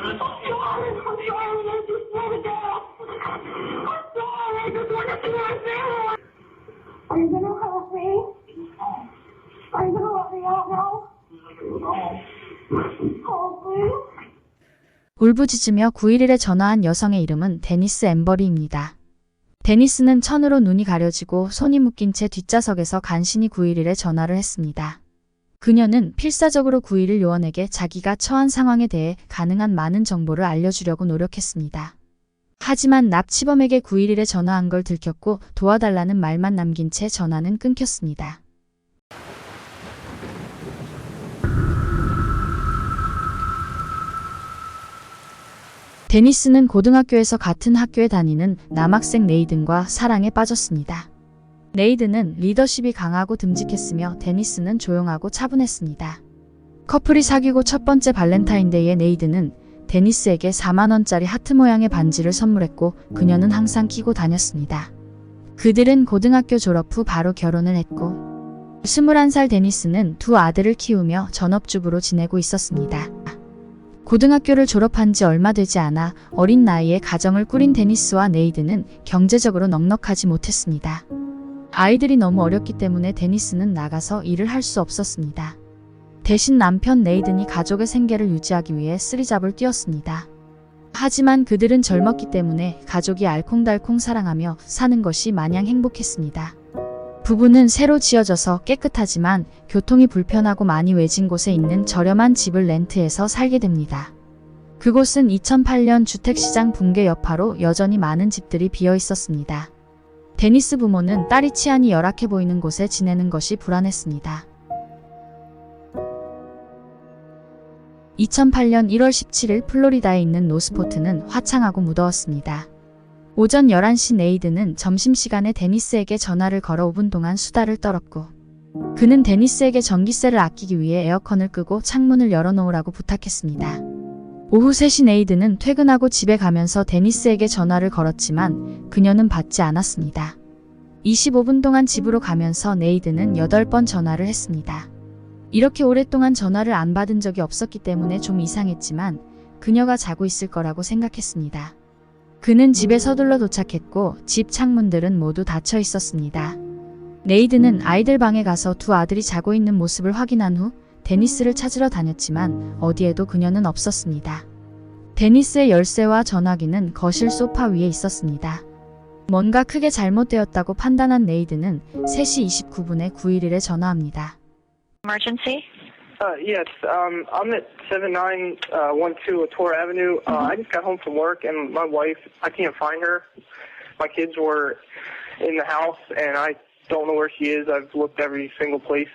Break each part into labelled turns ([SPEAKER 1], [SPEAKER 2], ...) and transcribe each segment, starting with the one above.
[SPEAKER 1] Are you gonna help me? Are you gonna let me out now? Oh, please.
[SPEAKER 2] 울부짖으며 911에 전화한 여성의 이름은 데니스 엠버리입니다. 데니스는 천으로 눈이 가려지고 손이 묶인 채 뒷좌석에서 간신히 911에 전화를 했습니다. 그녀는 필사적으로 911 요원에게 자기가 처한 상황에 대해 가능한 많은 정보를 알려주려고 노력했습니다. 하지만 납치범에게 911에 전화한 걸 들켰고 도와달라는 말만 남긴 채 전화는 끊겼습니다. 데니스는 고등학교에서 같은 학교에 다니는 남학생 네이든과 사랑에 빠졌습니다. 네이든은 리더십이 강하고 듬직했으며 데니스는 조용하고 차분했습니다. 커플이 사귀고 첫 번째 발렌타인데이에 네이든은 데니스에게 4만원짜리 하트 모양의 반지를 선물했고 그녀는 항상 끼고 다녔습니다. 그들은 고등학교 졸업 후 바로 결혼을 했고 21살 데니스는 두 아들을 키우며 전업주부로 지내고 있었습니다. 고등학교를 졸업한 지 얼마 되지 않아 어린 나이에 가정을 꾸린 데니스와 네이든은 경제적으로 넉넉하지 못했습니다. 아이들이 너무 어렸기 때문에 데니스는 나가서 일을 할 수 없었습니다. 대신 남편 네이든이 가족의 생계를 유지하기 위해 쓰리잡을 뛰었습니다. 하지만 그들은 젊었기 때문에 가족이 알콩달콩 사랑하며 사는 것이 마냥 행복했습니다. 부부는 새로 지어져서 깨끗하지만 교통이 불편하고 많이 외진 곳에 있는 저렴한 집을 렌트해서 살게 됩니다. 그곳은 2008년 주택시장 붕괴 여파로 여전히 많은 집들이 비어 있었습니다. 데니스 부모는 딸이 치안이 열악해 보이는 곳에 지내는 것이 불안했습니다. 2008년 1월 17일 플로리다에 있는 노스포트는 화창하고 무더웠습니다. 오전 11시 네이든은 점심시간에 데니스에게 전화를 걸어 5분 동안 수다를 떨었고 그는 데니스에게 전기세를 아끼기 위해 에어컨을 끄고 창문을 열어놓으라고 부탁했습니다. 오후 3시 네이든은 퇴근하고 집에 가면서 데니스에게 전화를 걸었지만 그녀는 받지 않았습니다. 25분 동안 집으로 가면서 네이든은 8번 전화를 했습니다. 이렇게 오랫동안 전화를 안 받은 적이 없었기 때문에 좀 이상했지만 그녀가 자고 있을 거라고 생각했습니다. 그는 집에 서둘러 도착했고 집 창문들은 모두 닫혀 있었습니다. 네이든은 아이들 방에 가서 두 아들이 자고 있는 모습을 확인한 후 데니스를 찾으러 다녔지만 어디에도 그녀는 없었습니다. 데니스의 열쇠와 전화기는 거실 소파 위에 있었습니다. 뭔가 크게 잘못되었다고 판단한 네이든은 3시 29분에 911에 전화합니다.
[SPEAKER 3] Emergency?
[SPEAKER 4] Yes, I'm at 7912 Latour Avenue. I just got home from work and my wife, I can't find her. My kids were in the house and I don't know where she is. I've looked every single place.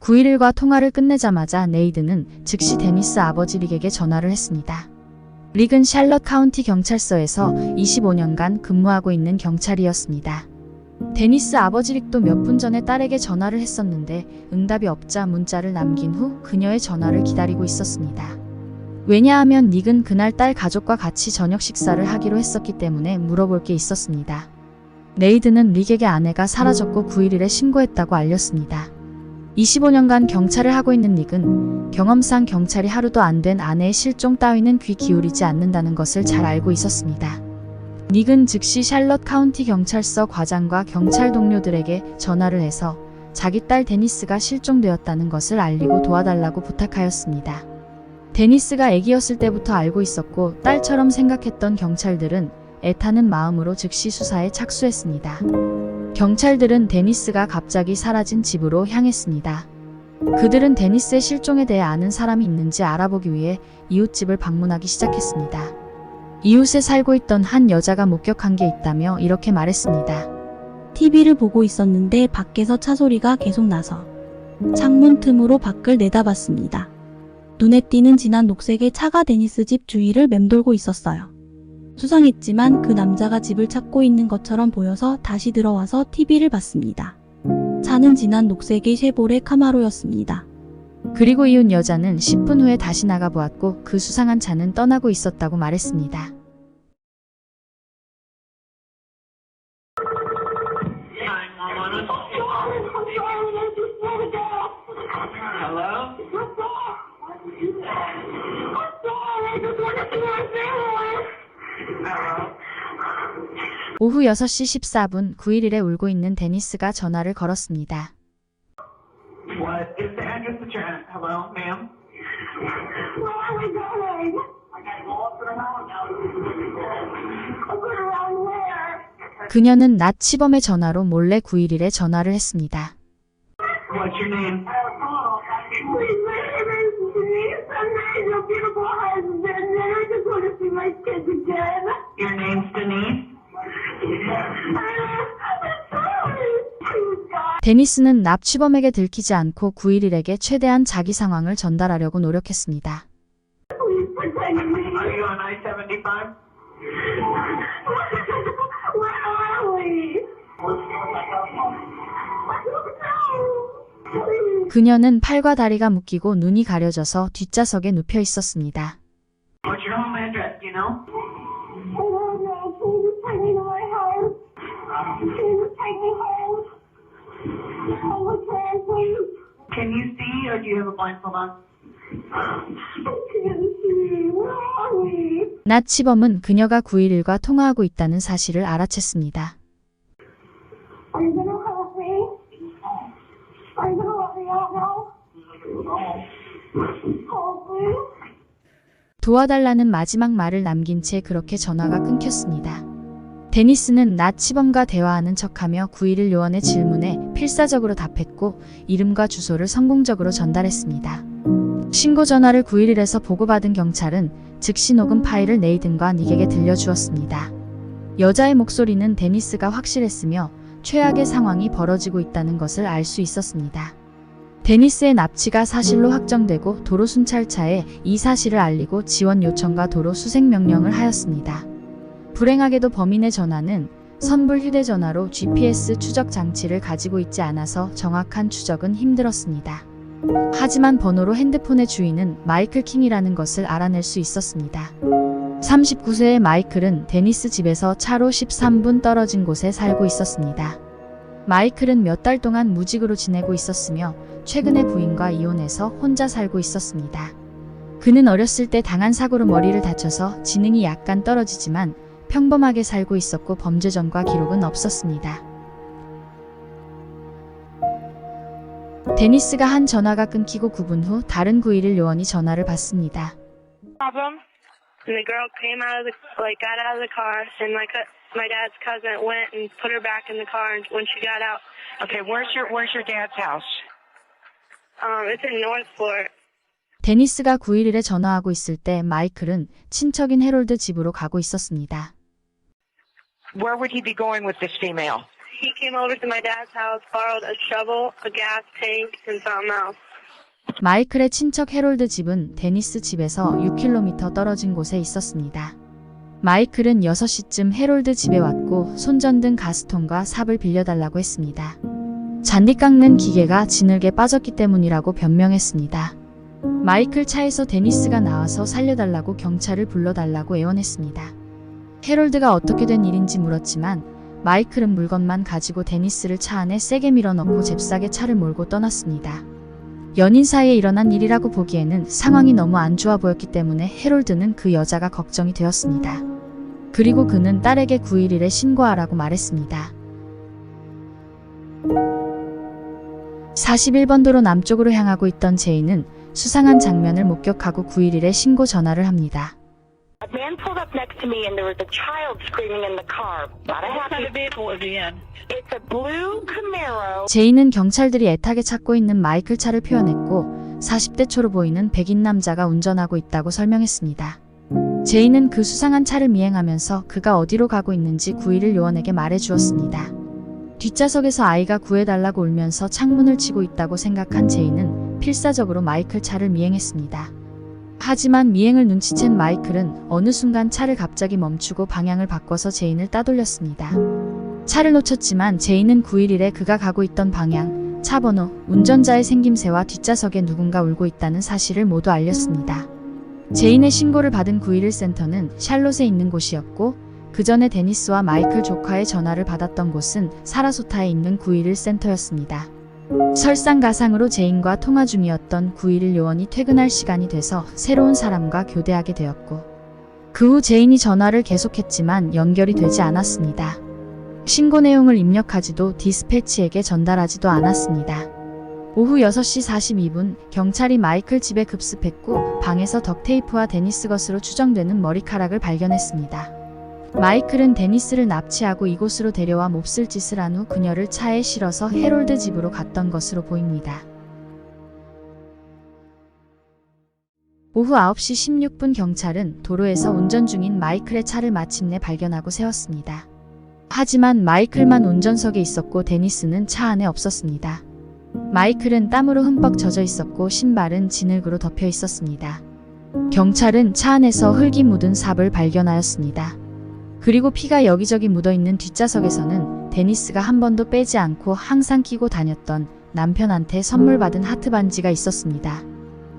[SPEAKER 2] 911과 통화를 끝내자마자 네이든은 즉시 데니스 아버지 릭에게 전화를 했습니다. 릭은 샬럿 카운티 경찰서에서 25년간 근무하고 있는 경찰이었습니다. 데니스 아버지 릭도 몇 분 전에 딸에게 전화를 했었는데 응답이 없자 문자를 남긴 후 그녀의 전화를 기다리고 있었습니다. 왜냐하면 릭은 그날 딸 가족과 같이 저녁 식사를 하기로 했었기 때문에 물어볼 게 있었습니다. 네이든은 릭에게 아내가 사라졌고 911에 신고했다고 알렸습니다. 25년간 경찰을 하고 있는 릭은 경험상 경찰이 하루도 안 된 아내의 실종 따위는 귀 기울이지 않는다는 것을 잘 알고 있었습니다. 닉은 즉시 샬럿 카운티 경찰서 과장과 경찰 동료들에게 전화를 해서 자기 딸 데니스가 실종되었다는 것을 알리고 도와달라고 부탁하였습니다. 데니스가 아기였을 때부터 알고 있었고 딸처럼 생각했던 경찰들은 애타는 마음으로 즉시 수사에 착수했습니다. 경찰들은 데니스가 갑자기 사라진 집으로 향했습니다. 그들은 데니스의 실종에 대해 아는 사람이 있는지 알아보기 위해 이웃집을 방문하기 시작했습니다. 이웃에 살고 있던 한 여자가 목격한 게 있다며 이렇게 말했습니다.
[SPEAKER 5] TV를 보고 있었는데 밖에서 차 소리가 계속 나서 창문 틈으로 밖을 내다봤습니다. 눈에 띄는 진한 녹색의 차가 데니스 집 주위를 맴돌고 있었어요. 수상했지만 그 남자가 집을 찾고 있는 것처럼 보여서 다시 들어와서 TV를 봤습니다. 차는 진한 녹색의 쉐보레 카마로였습니다.
[SPEAKER 2] 그리고 이웃 여자는 10분 후에 다시 나가보았고 그 수상한 차는 떠나고 있었다고 말했습니다.
[SPEAKER 1] Hello?
[SPEAKER 2] 오후 6시 14분 911에 울고 있는 데니스가 전화를 걸었습니다.
[SPEAKER 1] What is the address that you're at? Hello, ma'am? Where are we going? I gotta go up to the mountain. Up and around where?
[SPEAKER 2] 그녀는 나치범의 전화로 몰래 911에 전화를 했습니다.
[SPEAKER 1] What's your name? My name is Denise. I made your beautiful husband, and I just want to see my kids again. Your name's Denise? I'm sorry. Please, God.
[SPEAKER 2] 데니스는 납치범에게 들키지 않고 911에게 최대한 자기 상황을 전달하려고 노력했습니다.
[SPEAKER 1] Please protect me.
[SPEAKER 3] Are you on I-75?
[SPEAKER 1] Where are we? Please.
[SPEAKER 2] 그녀는 팔과 다리가 묶이고 눈이 가려져서 뒷좌석에 눕혀 있었습니다.
[SPEAKER 3] What's your home address, do you know?
[SPEAKER 1] I don't know. Please take me to my house. Please take me home. I will try, please.
[SPEAKER 3] Can you see or do you have a blindfold on?
[SPEAKER 1] I can't see. Where are we?
[SPEAKER 2] 나치범은 그녀가 911과 통화하고 있다는 사실을 알아챘습니다.
[SPEAKER 1] Are you gonna help me? Are you gonna let me out now? Help me?
[SPEAKER 2] 도와달라는 마지막 말을 남긴 채 그렇게 전화가 끊겼습니다. 데니스는 나치범과 대화하는 척하며 911 요원의 질문에 필사적으로 답했고 이름과 주소를 성공적으로 전달했습니다. 신고 전화를 911에서 보고받은 경찰은 즉시 녹음 파일을 네이든과 닉에게 들려주었습니다. 여자의 목소리는 데니스가 확실했으며 최악의 상황이 벌어지고 있다는 것을 알 수 있었습니다. 데니스의 납치가 사실로 확정되고 도로 순찰차에 이 사실을 알리고 지원 요청과 도로 수색 명령을 하였습니다. 불행하게도 범인의 전화는 선불 휴대전화로 GPS 추적 장치를 가지고 있지 않아서 정확한 추적은 힘들었습니다. 하지만 번호로 핸드폰의 주인은 마이클 킹이라는 것을 알아낼 수 있었습니다. 39세의 마이클은 데니스 집에서 차로 13분 떨어진 곳에 살고 있었습니다. 마이클은 몇 달 동안 무직으로 지내고 있었으며 최근에 부인과 이혼해서 혼자 살고 있었습니다. 그는 어렸을 때 당한 사고로 머리를 다쳐서 지능이 약간 떨어지지만 평범하게 살고 있었고 범죄전과 기록은 없었습니다. 데니스가 한 전화가 끊기고 9분 후 다른 911 요원이 전화를 받습니다.
[SPEAKER 6] problem, and the girl came out of the got out of the car, and my dad's cousin went and put her back in the car. And when she got out,
[SPEAKER 3] Okay, where's your dad's house?
[SPEAKER 6] it's in North Florida.
[SPEAKER 2] 데니스가 911에 전화하고 있을 때 마이클은 친척인 해롤드 집으로 가고 있었습니다.
[SPEAKER 3] Where would he be going with this female?
[SPEAKER 6] He came over to my dad's house, borrowed a shovel, a gas tank, and something else.
[SPEAKER 2] 마이클의 친척 해롤드 집은 데니스 집에서 6km 떨어진 곳에 있었습니다. 마이클은 6시쯤 해롤드 집에 왔고 손전등 가스통과 삽을 빌려달라고 했습니다. 잔디 깎는 기계가 진흙에 빠졌기 때문이라고 변명했습니다. 마이클 차에서 데니스가 나와서 살려달라고 경찰을 불러달라고 애원했습니다. 해롤드가 어떻게 된 일인지 물었지만 마이클은 물건만 가지고 데니스를 차 안에 세게 밀어넣고 잽싸게 차를 몰고 떠났습니다. 연인 사이에 일어난 일이라고 보기에는 상황이 너무 안 좋아 보였기 때문에 해롤드는 그 여자가 걱정이 되었습니다. 그리고 그는 딸에게 911에 신고하라고 말했습니다. 41번 도로 남쪽으로 향하고 있던 제이는 수상한 장면을 목격하고 911에 신고 전화를 합니다.
[SPEAKER 7] A man pulled up next to me and there was a child screaming in the car. Not a
[SPEAKER 3] What kind
[SPEAKER 7] happy.
[SPEAKER 3] of vehicle was he in?
[SPEAKER 7] It's a blue Camaro.
[SPEAKER 2] 제이는 경찰들이 애타게 찾고 있는 마이클 차를 표현했고 40대 초로 보이는 백인 남자가 운전하고 있다고 설명했습니다. 제이는 그 수상한 차를 미행하면서 그가 어디로 가고 있는지 911 요원에게 말해주었습니다. 뒷좌석에서 아이가 구해달라고 울면서 창문을 치고 있다고 생각한 제이는 필사적으로 마이클 차를 미행했습니다. 하지만 미행을 눈치챈 마이클은 어느 순간 차를 갑자기 멈추고 방향을 바꿔서 제인을 따돌렸습니다. 차를 놓쳤지만 제인은 911에 그가 가고 있던 방향, 차 번호, 운전자의 생김새와 뒷좌석에 누군가 울고 있다는 사실을 모두 알렸습니다. 제인의 신고를 받은 911 센터는 샬롯에 있는 곳이었고 그 전에 데니스와 마이클 조카의 전화를 받았던 곳은 사라소타에 있는 911 센터였습니다. 설상가상으로 제인과 통화 중이었던 911 요원이 퇴근할 시간이 돼서 새로운 사람과 교대하게 되었고 그 후 제인이 전화를 계속했지만 연결이 되지 않았습니다. 신고 내용을 입력하지도 디스패치에게 전달하지도 않았습니다. 오후 6시 42분 경찰이 마이클 집에 급습했고 방에서 덕테이프와 데니스 것으로 추정되는 머리카락을 발견했습니다. 마이클은 데니스를 납치하고 이곳으로 데려와 몹쓸 짓을 한 후 그녀를 차에 실어서 해롤드 집으로 갔던 것으로 보입니다. 오후 9시 16분 경찰은 도로에서 운전 중인 마이클의 차를 마침내 발견하고 세웠습니다. 하지만 마이클만 운전석에 있었고 데니스는 차 안에 없었습니다. 마이클은 땀으로 흠뻑 젖어 있었고 신발은 진흙으로 덮여 있었습니다. 경찰은 차 안에서 흙이 묻은 삽을 발견하였습니다. 그리고 피가 여기저기 묻어있는 뒷좌석에서는 데니스가 한 번도 빼지 않고 항상 끼고 다녔던 남편한테 선물 받은 하트 반지가 있었습니다.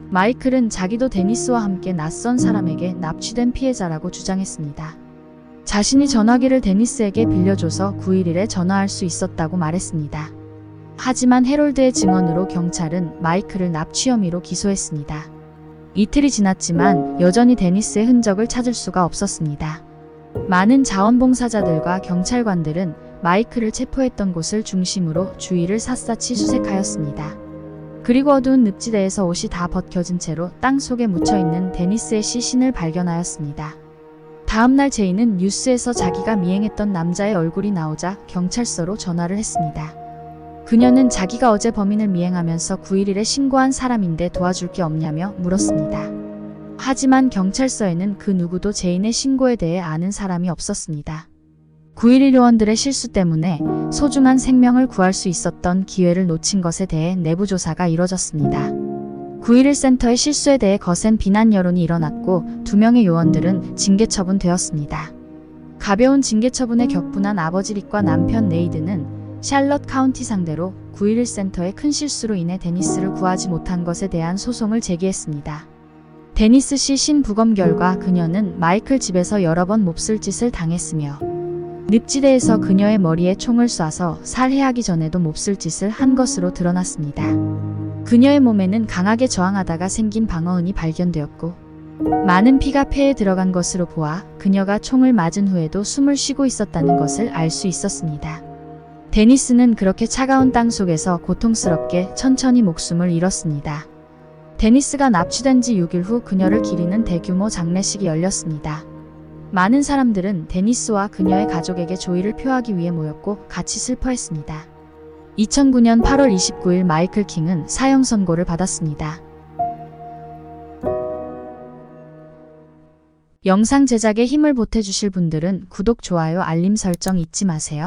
[SPEAKER 2] 마이클은 자기도 데니스와 함께 낯선 사람에게 납치된 피해자라고 주장했습니다. 자신이 전화기를 데니스에게 빌려줘서 911에 전화할 수 있었다고 말했습니다. 하지만 해롤드의 증언으로 경찰은 마이클을 납치 혐의로 기소했습니다. 이틀이 지났지만 여전히 데니스의 흔적을 찾을 수가 없었습니다. 많은 자원봉사자들과 경찰관들은 마이클을 체포했던 곳을 중심으로 주위를 샅샅이 수색하였습니다. 그리고 어두운 늪지대에서 옷이 다 벗겨진 채로 땅 속에 묻혀있는 데니스의 시신을 발견하였습니다. 다음날 제이는 뉴스에서 자기가 미행했던 남자의 얼굴이 나오자 경찰서로 전화를 했습니다. 그녀는 자기가 어제 범인을 미행하면서 911에 신고한 사람인데 도와줄 게 없냐며 물었습니다. 하지만 경찰서에는 그 누구도 제인의 신고에 대해 아는 사람이 없었습니다. 911 요원들의 실수 때문에 소중한 생명을 구할 수 있었던 기회를 놓친 것에 대해 내부 조사가 이뤄졌습니다. 911 센터의 실수에 대해 거센 비난 여론이 일어났고 2명의 요원들은 징계 처분되었습니다. 가벼운 징계 처분에 격분한 아버지 릭과 남편 네이드는 샬럿 카운티 상대로 911 센터의 큰 실수로 인해 데니스를 구하지 못한 것에 대한 소송을 제기했습니다. 데니스 씨 신부검 결과 그녀는 마이클 집에서 여러 번 몹쓸 짓을 당했으며 늪지대에서 그녀의 머리에 총을 쏴서 살해하기 전에도 몹쓸 짓을 한 것으로 드러났습니다. 그녀의 몸에는 강하게 저항하다가 생긴 방어흔이 발견되었고 많은 피가 폐에 들어간 것으로 보아 그녀가 총을 맞은 후에도 숨을 쉬고 있었다는 것을 알 수 있었습니다. 데니스는 그렇게 차가운 땅 속에서 고통스럽게 천천히 목숨을 잃었습니다. 데니스가 납치된 지 6일 후 그녀를 기리는 대규모 장례식이 열렸습니다. 많은 사람들은 데니스와 그녀의 가족에게 조의를 표하기 위해 모였고 같이 슬퍼했습니다. 2009년 8월 29일 마이클 킹은 사형 선고를 받았습니다. 영상 제작에 힘을 보태주실 분들은 구독, 좋아요, 알림 설정 잊지 마세요.